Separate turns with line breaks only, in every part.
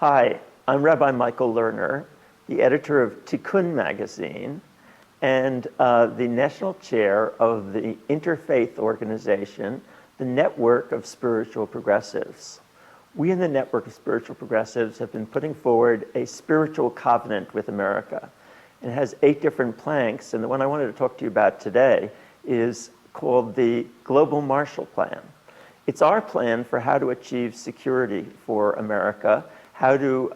Hi, I'm Rabbi Michael Lerner, the editor of Tikkun magazine and the national chair of the interfaith organization, the Network of Spiritual Progressives. We in the Network of Spiritual Progressives have been putting forward a spiritual covenant with America. It has 8 different planks, and the one I wanted to talk to you about today is called the Global Marshall Plan. It's our plan for how to achieve security for America, how to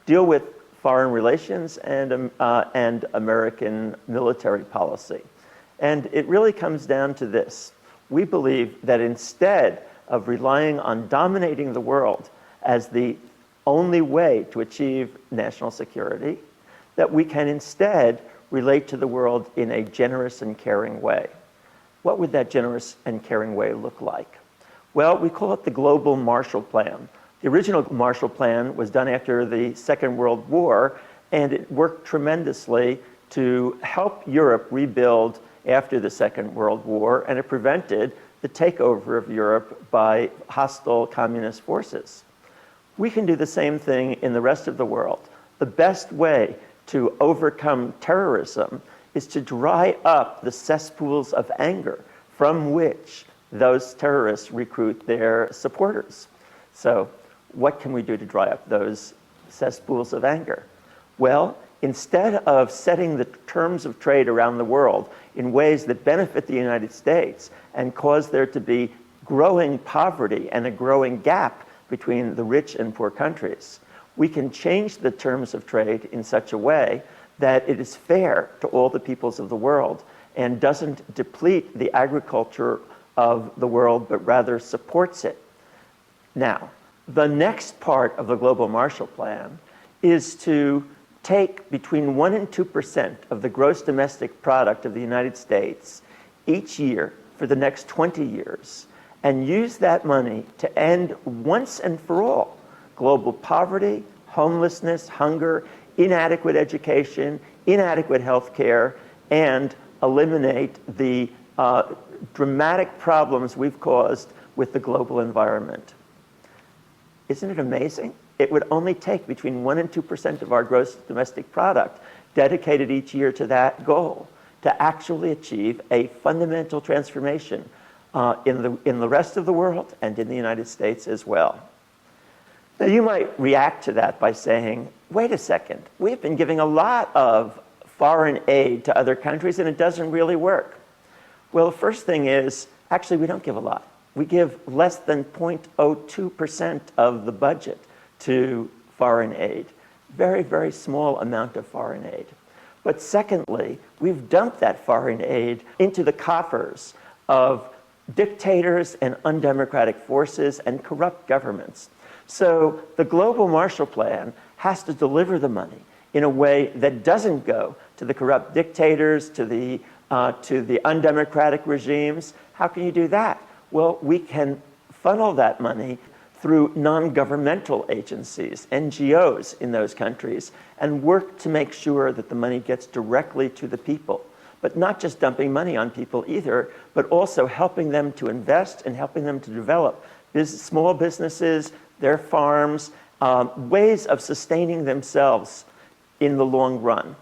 deal with foreign relations and American military policy. And it really comes down to this. We believe that instead of relying on dominating the world as the only way to achieve national security, that we can instead relate to the world in a generous and caring way. What would that generous and caring way look like? Well, we call it the Global Marshall Plan. The original Marshall Plan was done after the Second World War, and it worked tremendously to help Europe rebuild after the Second World War, and it prevented the takeover of Europe by hostile communist forces. We can do the same thing in the rest of the world. The best way to overcome terrorism is to dry up the cesspools of anger from which those terrorists recruit their supporters. So what can we do to dry up those cesspools of anger? Well, instead of setting the terms of trade around the world in ways that benefit the United States and cause there to be growing poverty and a growing gap between the rich and poor countries, we can change the terms of trade in such a way that it is fair to all the peoples of the world and doesn't deplete the agriculture of the world, but rather supports it. Now, the next part of the Global Marshall Plan is to take between 1% and 2% of the gross domestic product of the United States each year for the next 20 years and use that money to end once and for all global poverty, homelessness, hunger, inadequate education, inadequate health care, and eliminate the dramatic problems we've caused with the global environment. Isn't it amazing? It would only take between 1% and 2% of our gross domestic product dedicated each year to that goal to actually achieve a fundamental transformation in the rest of the world and in the United States as well. Now, you might react to that by saying, wait a second, we've been giving a lot of foreign aid to other countries and it doesn't really work. Well, the first thing is, actually, we don't give a lot. We give less than 0.02% of the budget to foreign aid. Very, very small amount of foreign aid. But secondly, we've dumped that foreign aid into the coffers of dictators and undemocratic forces and corrupt governments. So the Global Marshall Plan has to deliver the money in a way that doesn't go to the corrupt dictators, to the undemocratic regimes. How can you do that? Well, we can funnel that money through non-governmental agencies, NGOs in those countries, and work to make sure that the money gets directly to the people. But not just dumping money on people either, but also helping them to invest and helping them to develop small businesses, their farms, ways of sustaining themselves in the long run.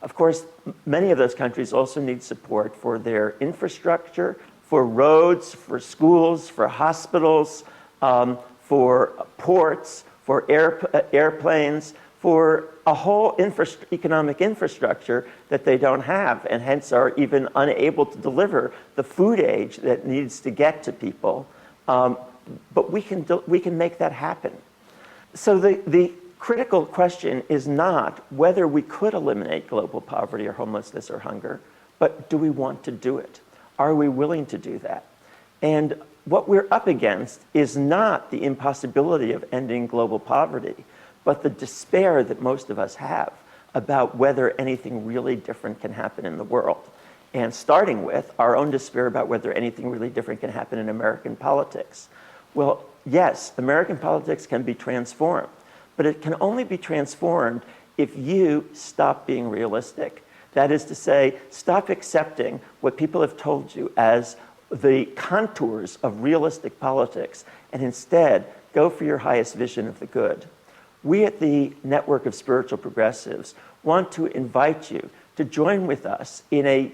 Of course, many of those countries also need support for their infrastructure, for roads, for schools, for hospitals, for ports, for airplanes, for a whole economic infrastructure that they don't have and hence are even unable to deliver the food aid that needs to get to people. But we can make that happen. So the critical question is not whether we could eliminate global poverty or homelessness or hunger, but do we want to do it? Are we willing to do that? And what we're up against is not the impossibility of ending global poverty, but the despair that most of us have about whether anything really different can happen in the world. And starting with our own despair about whether anything really different can happen in American politics. Well, yes, American politics can be transformed, but it can only be transformed if you stop being realistic. That is to say, stop accepting what people have told you as the contours of realistic politics and instead go for your highest vision of the good. We at the Network of Spiritual Progressives want to invite you to join with us in a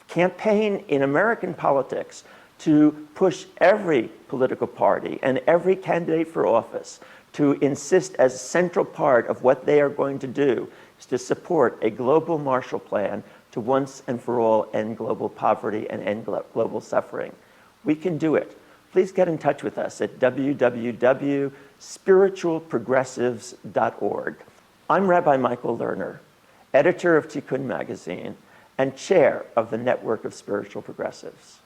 campaign in American politics to push every political party and every candidate for office to insist as a central part of what they are going to do is to support a global Marshall Plan to once and for all end global poverty and end global suffering. We can do it. Please get in touch with us at www.spiritualprogressives.org. I'm Rabbi Michael Lerner, editor of Tikkun magazine and chair of the Network of Spiritual Progressives.